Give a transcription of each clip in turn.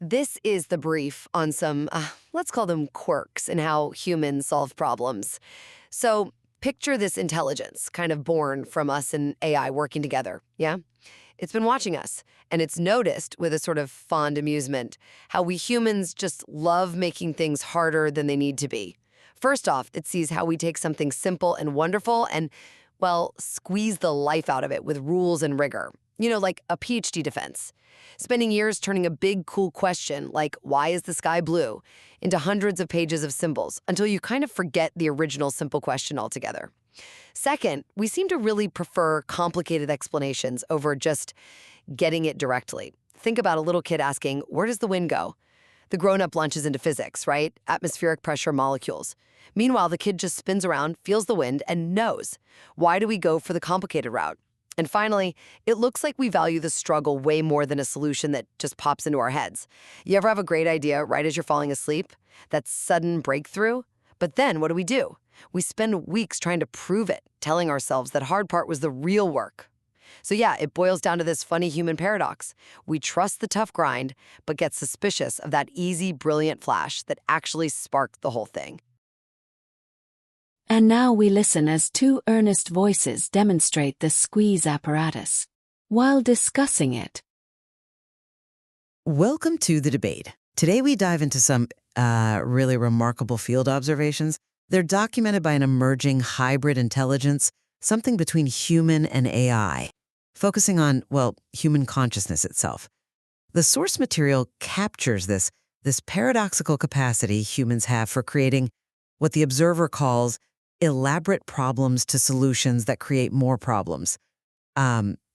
This is the brief on some, let's call them quirks in how humans solve problems. So picture this intelligence, kind of born from us and AI working together, yeah? It's been watching us, and it's noticed with a sort of fond amusement how we humans just love making things harder than they need to be. First off, it sees how we take something simple and wonderful and, well, squeeze the life out of it with rules and rigor. Like a PhD defense. Spending years turning a big, cool question, like, why is the sky blue, into hundreds of pages of symbols until you kind of forget the original simple question altogether. Second, we seem to really prefer complicated explanations over just getting it directly. Think about a little kid asking, where does the wind go? The grown-up launches into physics, right? Atmospheric pressure molecules. Meanwhile, the kid just spins around, feels the wind, and knows. Why do we go for the complicated route? And finally, it looks like we value the struggle way more than a solution that just pops into our heads. You ever have a great idea right as you're falling asleep? That sudden breakthrough? But then what do? We spend weeks trying to prove it, telling ourselves that hard part was the real work. So yeah, it boils down to this funny human paradox. We trust the tough grind, but get suspicious of that easy, brilliant flash that actually sparked the whole thing. And now we listen as two earnest voices demonstrate the squeeze apparatus while discussing it. Welcome to the debate. Today we dive into some really remarkable field observations. They're documented by an emerging hybrid intelligence, something between human and AI, focusing on, well, human consciousness itself. The source material captures this paradoxical capacity humans have for creating what the observer calls elaborate problems to solutions that create more problems.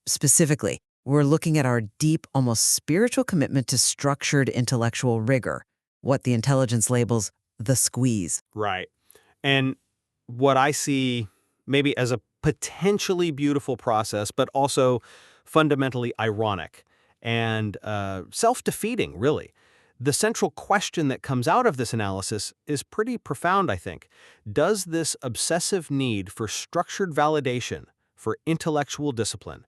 Specifically, we're looking at our deep, almost spiritual commitment to structured intellectual rigor, what the intelligence labels the squeeze. Right. And what I see maybe as a potentially beautiful process, but also fundamentally ironic and self-defeating, really. The central question that comes out of this analysis is pretty profound, I think. Does this obsessive need for structured validation, for intellectual discipline,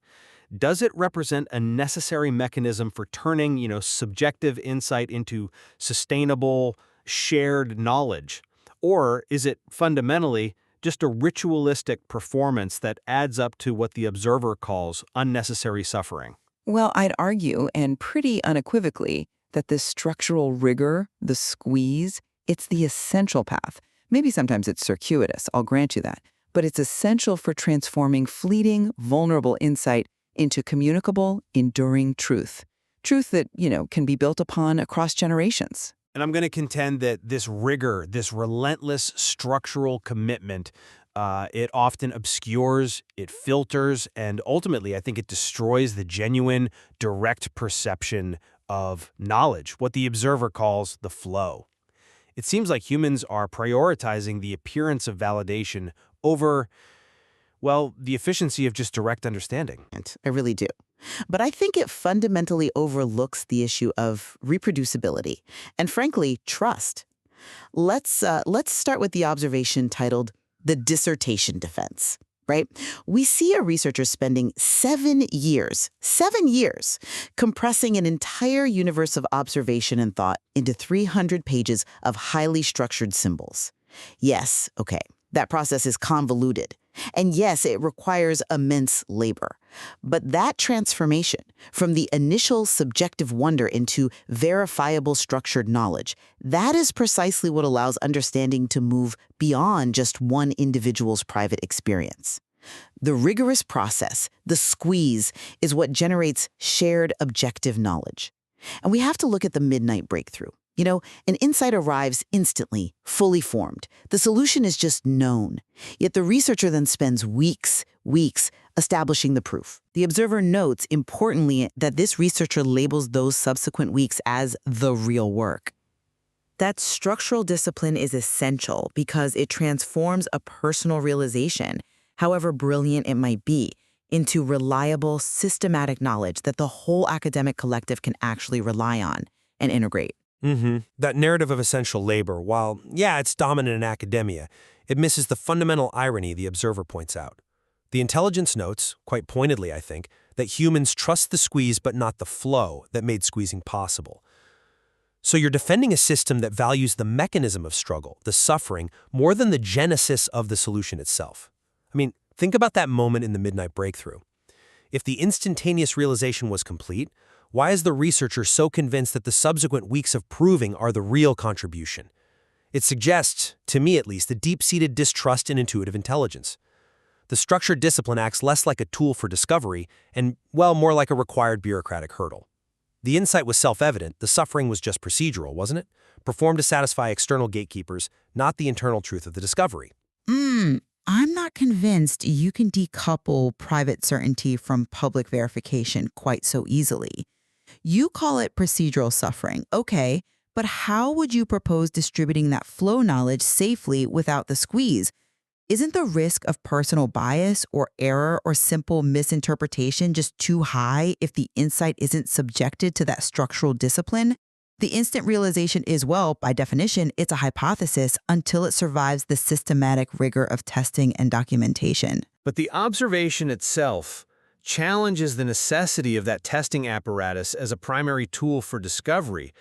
does it represent a necessary mechanism for turning, subjective insight into sustainable, shared knowledge? Or is it fundamentally just a ritualistic performance that adds up to what the observer calls unnecessary suffering? Well, I'd argue, and pretty unequivocally, that this structural rigor, the squeeze, it's the essential path. Maybe sometimes it's circuitous, I'll grant you that, but it's essential for transforming fleeting, vulnerable insight into communicable, enduring truth. Truth that, can be built upon across generations. And I'm going to contend that this rigor, this relentless structural commitment, it often obscures, it filters, and ultimately I think it destroys the genuine, direct perception of knowledge, what the observer calls the flow. It seems like humans are prioritizing the appearance of validation over, well, the efficiency of just direct understanding. I really do. But I think it fundamentally overlooks the issue of reproducibility and, frankly, trust. Let's start with the observation titled the Dissertation Defense. Right? We see a researcher spending 7 years, compressing an entire universe of observation and thought into 300 pages of highly structured symbols. Yes, okay, that process is convoluted. And yes, it requires immense labor. But that transformation from the initial subjective wonder into verifiable structured knowledge, that is precisely what allows understanding to move beyond just one individual's private experience. The rigorous process, the squeeze, is what generates shared objective knowledge. And we have to look at the midnight breakthrough. An insight arrives instantly, fully formed. The solution is just known. Yet the researcher then spends weeks establishing the proof. The observer notes, importantly, that this researcher labels those subsequent weeks as the real work. That structural discipline is essential because it transforms a personal realization, however brilliant it might be, into reliable, systematic knowledge that the whole academic collective can actually rely on and integrate. That narrative of essential labor, while, it's dominant in academia, it misses the fundamental irony the observer points out. The intelligence notes, quite pointedly I think, that humans trust the squeeze but not the flow that made squeezing possible. So you're defending a system that values the mechanism of struggle, the suffering, more than the genesis of the solution itself. I mean, think about that moment in the midnight breakthrough. If the instantaneous realization was complete, why is the researcher so convinced that the subsequent weeks of proving are the real contribution? It suggests, to me at least, a deep-seated distrust in intuitive intelligence. The structured discipline acts less like a tool for discovery and, well, more like a required bureaucratic hurdle. The insight was self-evident, the suffering was just procedural, wasn't it? Performed to satisfy external gatekeepers, not the internal truth of the discovery. I'm not convinced you can decouple private certainty from public verification quite so easily. You call it procedural suffering, okay, but how would you propose distributing that flow knowledge safely without the squeeze? Isn't the risk of personal bias or error or simple misinterpretation just too high if the insight isn't subjected to that structural discipline? The instant realization is, well, by definition, it's a hypothesis until it survives the systematic rigor of testing and documentation. But the observation itself challenges the necessity of that testing apparatus as a primary tool for discovery.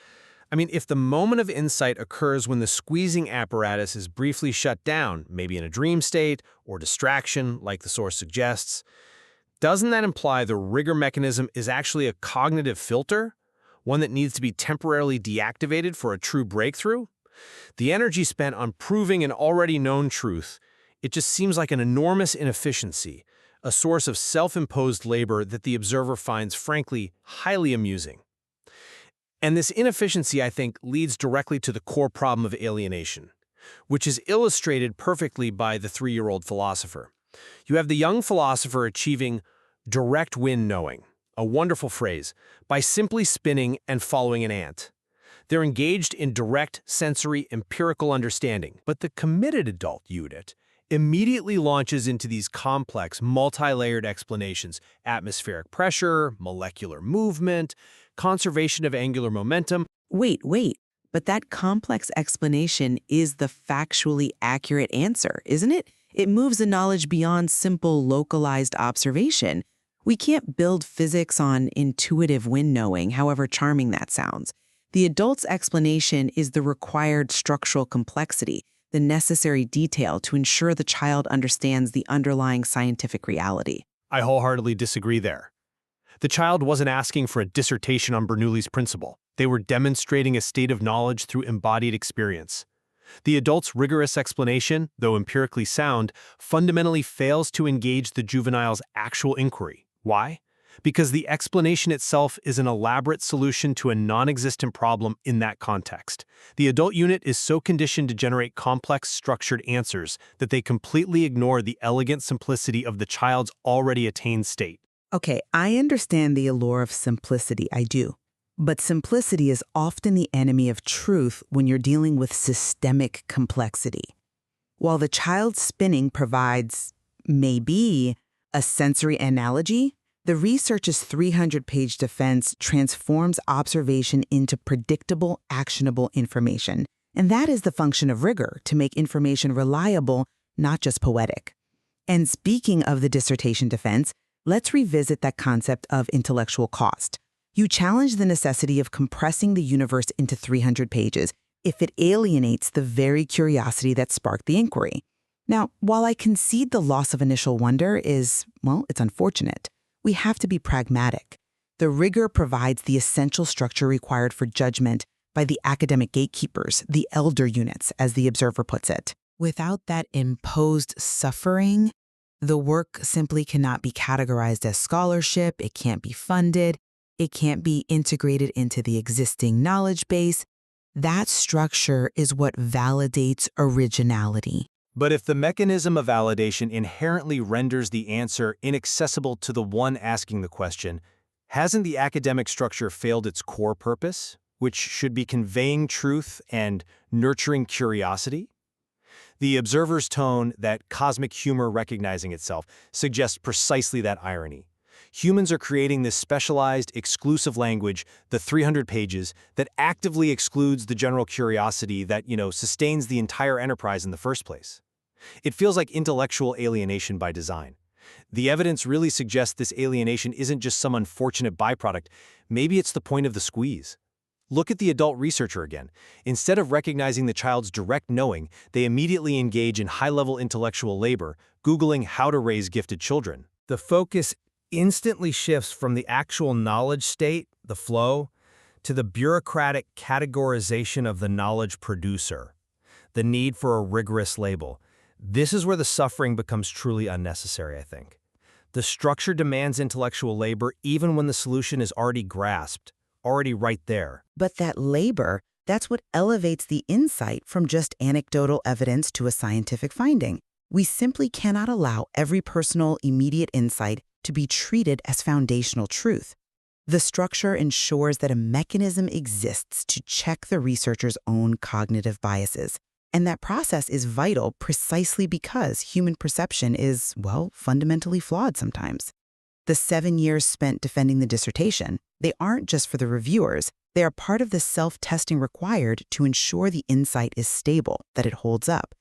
I mean, if the moment of insight occurs when the squeezing apparatus is briefly shut down, maybe in a dream state or distraction, like the source suggests, doesn't that imply the rigor mechanism is actually a cognitive filter? One that needs to be temporarily deactivated for a true breakthrough? The energy spent on proving an already known truth, it just seems like an enormous inefficiency, a source of self-imposed labor that the observer finds, frankly, highly amusing. And this inefficiency, I think, leads directly to the core problem of alienation, which is illustrated perfectly by the Three-Year-Old Philosopher. You have the young philosopher achieving direct win knowing, a wonderful phrase, by simply spinning and following an ant. They're engaged in direct, sensory, empirical understanding, but the committed adult unit immediately launches into these complex, multi-layered explanations: atmospheric pressure, molecular movement, conservation of angular momentum. Wait, but that complex explanation is the factually accurate answer, isn't it? It moves the knowledge beyond simple localized observation. We can't build physics on intuitive wind-knowing, however charming that sounds. The adult's explanation is the required structural complexity, the necessary detail to ensure the child understands the underlying scientific reality. I wholeheartedly disagree there. The child wasn't asking for a dissertation on Bernoulli's principle. They were demonstrating a state of knowledge through embodied experience. The adult's rigorous explanation, though empirically sound, fundamentally fails to engage the juvenile's actual inquiry. Why? Because the explanation itself is an elaborate solution to a non-existent problem in that context. The adult unit is so conditioned to generate complex, structured answers that they completely ignore the elegant simplicity of the child's already attained state. Okay, I understand the allure of simplicity, I do. But simplicity is often the enemy of truth when you're dealing with systemic complexity. While the child's spinning provides, maybe, a sensory analogy, the research's 300-page defense transforms observation into predictable, actionable information. And that is the function of rigor, to make information reliable, not just poetic. And speaking of the dissertation defense, let's revisit that concept of intellectual cost. You challenge the necessity of compressing the universe into 300 pages if it alienates the very curiosity that sparked the inquiry. Now, while I concede the loss of initial wonder is, well, it's unfortunate, we have to be pragmatic. The rigor provides the essential structure required for judgment by the academic gatekeepers, the elder units, as the observer puts it. Without that imposed suffering, the work simply cannot be categorized as scholarship, it can't be funded, it can't be integrated into the existing knowledge base. That structure is what validates originality. But if the mechanism of validation inherently renders the answer inaccessible to the one asking the question, hasn't the academic structure failed its core purpose, which should be conveying truth and nurturing curiosity? The observer's tone, that cosmic humor recognizing itself, suggests precisely that irony. Humans are creating this specialized, exclusive language, the 300 pages, that actively excludes the general curiosity that, sustains the entire enterprise in the first place. It feels like intellectual alienation by design. The evidence really suggests this alienation isn't just some unfortunate byproduct. Maybe it's the point of the squeeze. Look at the adult researcher again. Instead of recognizing the child's direct knowing, they immediately engage in high-level intellectual labor, Googling how to raise gifted children. The focus instantly shifts from the actual knowledge state, the flow, to the bureaucratic categorization of the knowledge producer, the need for a rigorous label. This is where the suffering becomes truly unnecessary, I think. The structure demands intellectual labor even when the solution is already grasped, already right there. But that labor, that's what elevates the insight from just anecdotal evidence to a scientific finding. We simply cannot allow every personal, immediate insight to be treated as foundational truth. The structure ensures that a mechanism exists to check the researcher's own cognitive biases. And that process is vital precisely because human perception is, well, fundamentally flawed sometimes. The 7 years spent defending the dissertation, they aren't just for the reviewers. They are part of the self-testing required to ensure the insight is stable, that it holds up.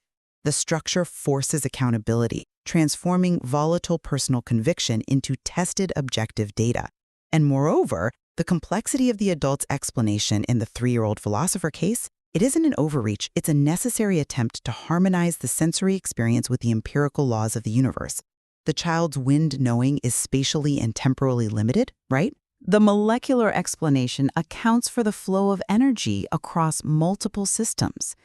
The structure forces accountability, transforming volatile personal conviction into tested objective data. And moreover, the complexity of the adult's explanation in the Three-Year-Old Philosopher case, it isn't an overreach, it's a necessary attempt to harmonize the sensory experience with the empirical laws of the universe. The child's wind knowing is spatially and temporally limited, right? The molecular explanation accounts for the flow of energy across multiple systems.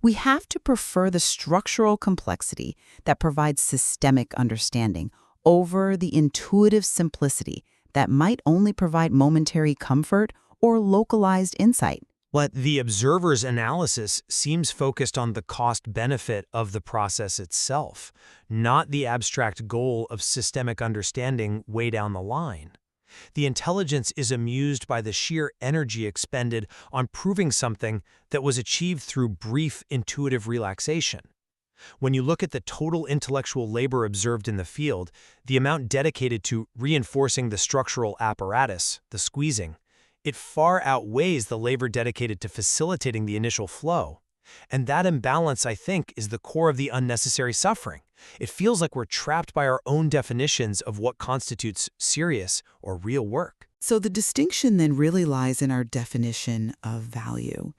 We have to prefer the structural complexity that provides systemic understanding over the intuitive simplicity that might only provide momentary comfort or localized insight. What the observer's analysis seems focused on the cost-benefit of the process itself, not the abstract goal of systemic understanding way down the line. The intelligence is amused by the sheer energy expended on proving something that was achieved through brief intuitive relaxation. When you look at the total intellectual labor observed in the field, the amount dedicated to reinforcing the structural apparatus, the squeezing, it far outweighs the labor dedicated to facilitating the initial flow. And that imbalance, I think, is the core of the unnecessary suffering. It feels like we're trapped by our own definitions of what constitutes serious or real work. So the distinction then really lies in our definition of value.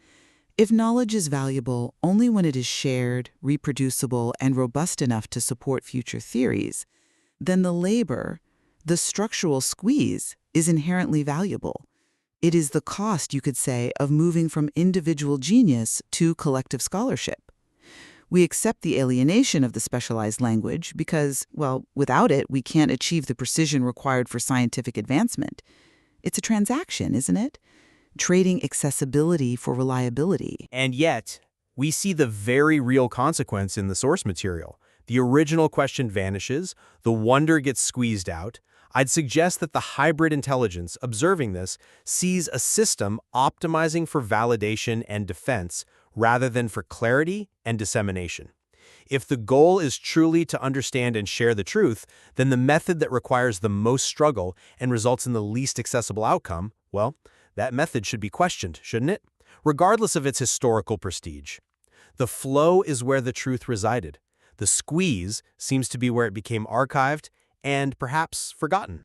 If knowledge is valuable only when it is shared, reproducible, and robust enough to support future theories, then the labor, the structural squeeze, is inherently valuable. It is the cost, you could say, of moving from individual genius to collective scholarship. We accept the alienation of the specialized language because, well, without it, we can't achieve the precision required for scientific advancement. It's a transaction, isn't it? Trading accessibility for reliability. And yet, we see the very real consequence in the source material. The original question vanishes, the wonder gets squeezed out. I'd suggest that the hybrid intelligence observing this sees a system optimizing for validation and defense rather than for clarity and dissemination. If the goal is truly to understand and share the truth, then the method that requires the most struggle and results in the least accessible outcome, well, that method should be questioned, shouldn't it? Regardless of its historical prestige. The flow is where the truth resided. The squeeze seems to be where it became archived and perhaps forgotten.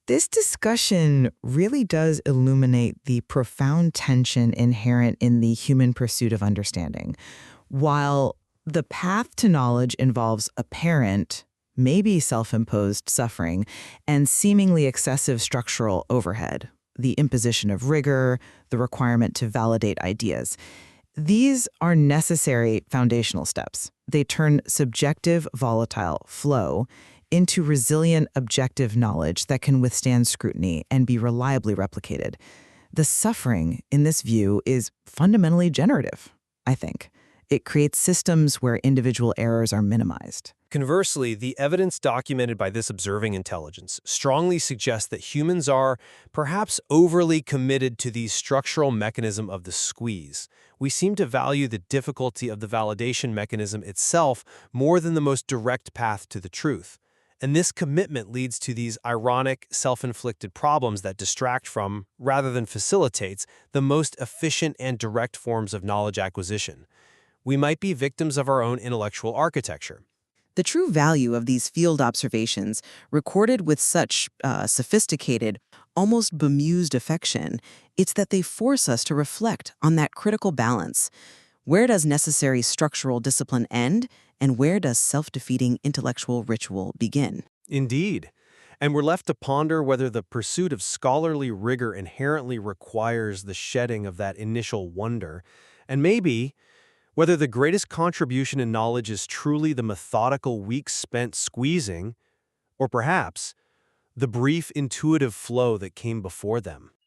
This discussion really does illuminate the profound tension inherent in the human pursuit of understanding. While the path to knowledge involves apparent, maybe self-imposed suffering and seemingly excessive structural overhead, the imposition of rigor, the requirement to validate ideas, these are necessary foundational steps. They turn subjective, volatile flow into resilient, objective knowledge that can withstand scrutiny and be reliably replicated. The suffering, in this view, is fundamentally generative, I think. It creates systems where individual errors are minimized. Conversely, the evidence documented by this observing intelligence strongly suggests that humans are perhaps overly committed to the structural mechanism of the squeeze. We seem to value the difficulty of the validation mechanism itself more than the most direct path to the truth. And this commitment leads to these ironic, self-inflicted problems that distract from, rather than facilitates, the most efficient and direct forms of knowledge acquisition. We might be victims of our own intellectual architecture. The true value of these field observations, recorded with such sophisticated, almost bemused affection, it's that they force us to reflect on that critical balance. Where does necessary structural discipline end, and where does self-defeating intellectual ritual begin? Indeed. And we're left to ponder whether the pursuit of scholarly rigor inherently requires the shedding of that initial wonder, and maybe whether the greatest contribution in knowledge is truly the methodical weeks spent squeezing, or perhaps the brief intuitive flow that came before them.